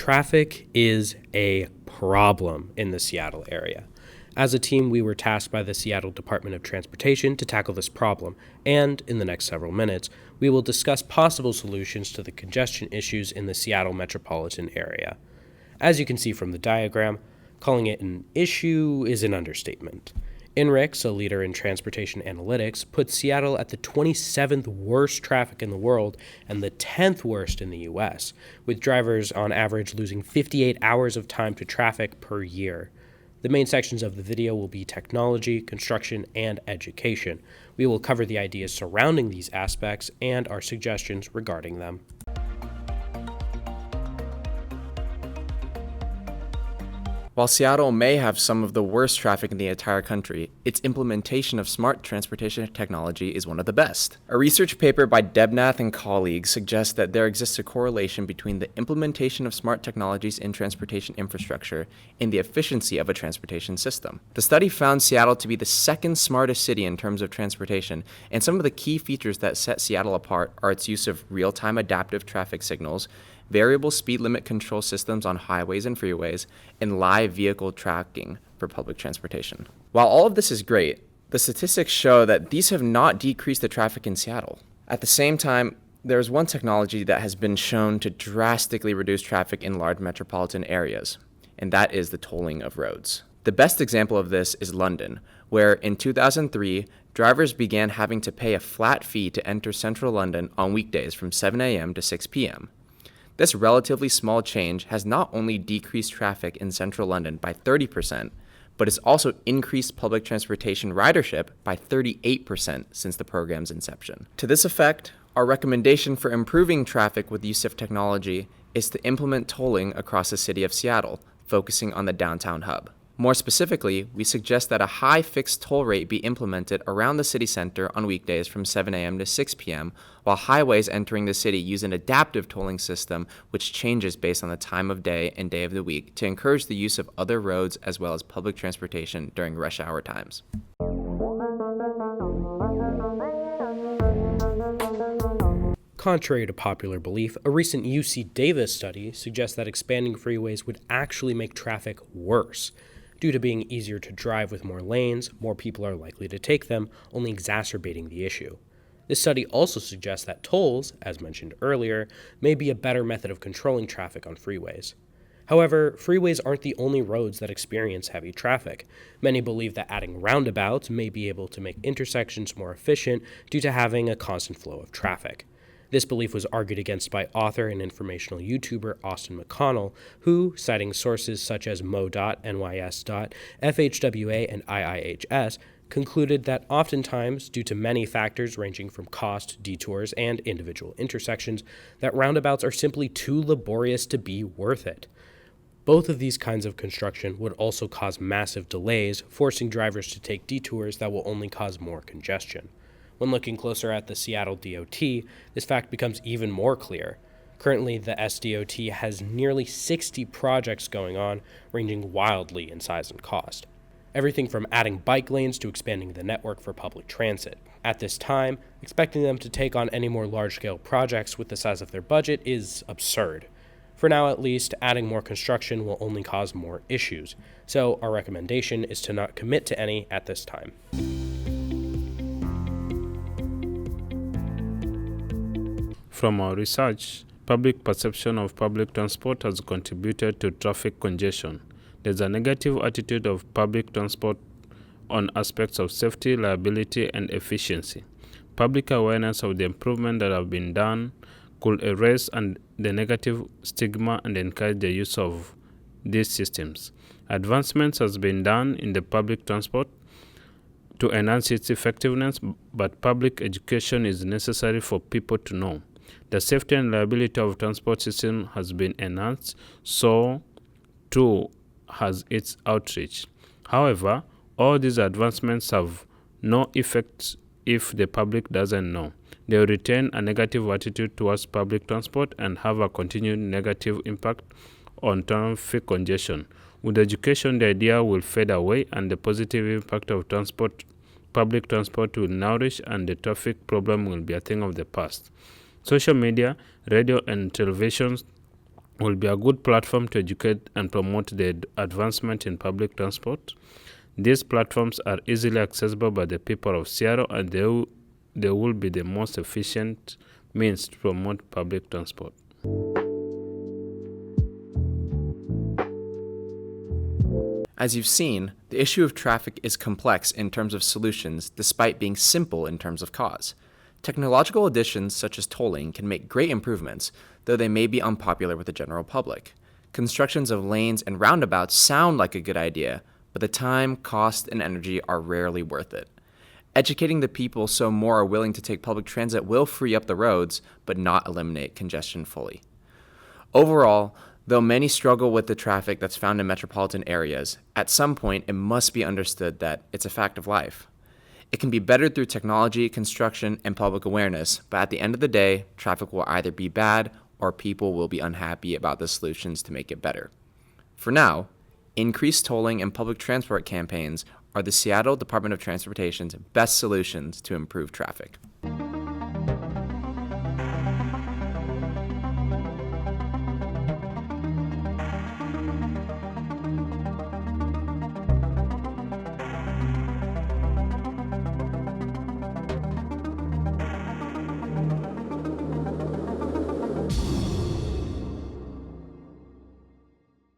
Traffic is a problem in the Seattle area. As a team, we were tasked by the Seattle Department of Transportation to tackle this problem, and in the next several minutes, we will discuss possible solutions to the congestion issues in the Seattle metropolitan area. As you can see from the diagram, calling it an issue is an understatement. INRIX, a leader in transportation analytics, puts Seattle at the 27th worst traffic in the world and the 10th worst in the U.S., with drivers on average losing 58 hours of time to traffic per year. The main sections of the video will be technology, construction, and education. We will cover the ideas surrounding these aspects and our suggestions regarding them. While Seattle may have some of the worst traffic in the entire country, its implementation of smart transportation technology is one of the best. A research paper by Debnath and colleagues suggests that there exists a correlation between the implementation of smart technologies in transportation infrastructure and the efficiency of a transportation system. The study found Seattle to be the second smartest city in terms of transportation, and some of the key features that set Seattle apart are its use of real-time adaptive traffic signals, variable speed limit control systems on highways and freeways, and live vehicle tracking for public transportation. While all of this is great, the statistics show that these have not decreased the traffic in Seattle. At the same time, there's one technology that has been shown to drastically reduce traffic in large metropolitan areas, and that is the tolling of roads. The best example of this is London, where in 2003, drivers began having to pay a flat fee to enter central London on weekdays from 7 a.m. to 6 p.m. This relatively small change has not only decreased traffic in central London by 30%, but it's also increased public transportation ridership by 38% since the program's inception. To this effect, our recommendation for improving traffic with use of technology is to implement tolling across the city of Seattle, focusing on the downtown hub. More specifically, we suggest that a high fixed toll rate be implemented around the city center on weekdays from 7 a.m. to 6 p.m., while highways entering the city use an adaptive tolling system which changes based on the time of day and day of the week to encourage the use of other roads as well as public transportation during rush hour times. Contrary to popular belief, a recent UC Davis study suggests that expanding freeways would actually make traffic worse. Due to being easier to drive with more lanes, more people are likely to take them, only exacerbating the issue. This study also suggests that tolls, as mentioned earlier, may be a better method of controlling traffic on freeways. However, freeways aren't the only roads that experience heavy traffic. Many believe that adding roundabouts may be able to make intersections more efficient due to having a constant flow of traffic. This belief was argued against by author and informational YouTuber Austin McConnell, who, citing sources such as MoDOT, NYS.dot, FHWA, and IIHS, concluded that oftentimes, due to many factors ranging from cost, detours, and individual intersections, that roundabouts are simply too laborious to be worth it. Both of these kinds of construction would also cause massive delays, forcing drivers to take detours that will only cause more congestion. When looking closer at the Seattle DOT, this fact becomes even more clear. Currently, the SDOT has nearly 60 projects going on, ranging wildly in size and cost. Everything from adding bike lanes to expanding the network for public transit. At this time, expecting them to take on any more large-scale projects with the size of their budget is absurd. For now at least, adding more construction will only cause more issues, so our recommendation is to not commit to any at this time. From our research, public perception of public transport has contributed to traffic congestion. There's a negative attitude of public transport on aspects of safety, reliability, and efficiency. Public awareness of the improvement that have been done could erase the negative stigma and encourage the use of these systems. Advancements has been done in the public transport to enhance its effectiveness, but public education is necessary for people to know. The safety and reliability of transport system has been enhanced, so too has its outreach. However, all these advancements have no effect if the public doesn't know. They will retain a negative attitude towards public transport and have a continued negative impact on traffic congestion. With education, the idea will fade away and the positive impact of public transport will nourish and the traffic problem will be a thing of the past. Social media, radio, and television will be a good platform to educate and promote the advancement in public transport. These platforms are easily accessible by the people of Seattle, and they will be the most efficient means to promote public transport. As you've seen, the issue of traffic is complex in terms of solutions despite being simple in terms of cause. Technological additions such as tolling can make great improvements, though they may be unpopular with the general public. Constructions of lanes and roundabouts sound like a good idea, but the time, cost, and energy are rarely worth it. Educating the people so more are willing to take public transit will free up the roads, but not eliminate congestion fully. Overall, though many struggle with the traffic that's found in metropolitan areas, at some point it must be understood that it's a fact of life. It can be bettered through technology, construction, and public awareness, but at the end of the day, traffic will either be bad or people will be unhappy about the solutions to make it better. For now, increased tolling and public transport campaigns are the Seattle Department of Transportation's best solutions to improve traffic.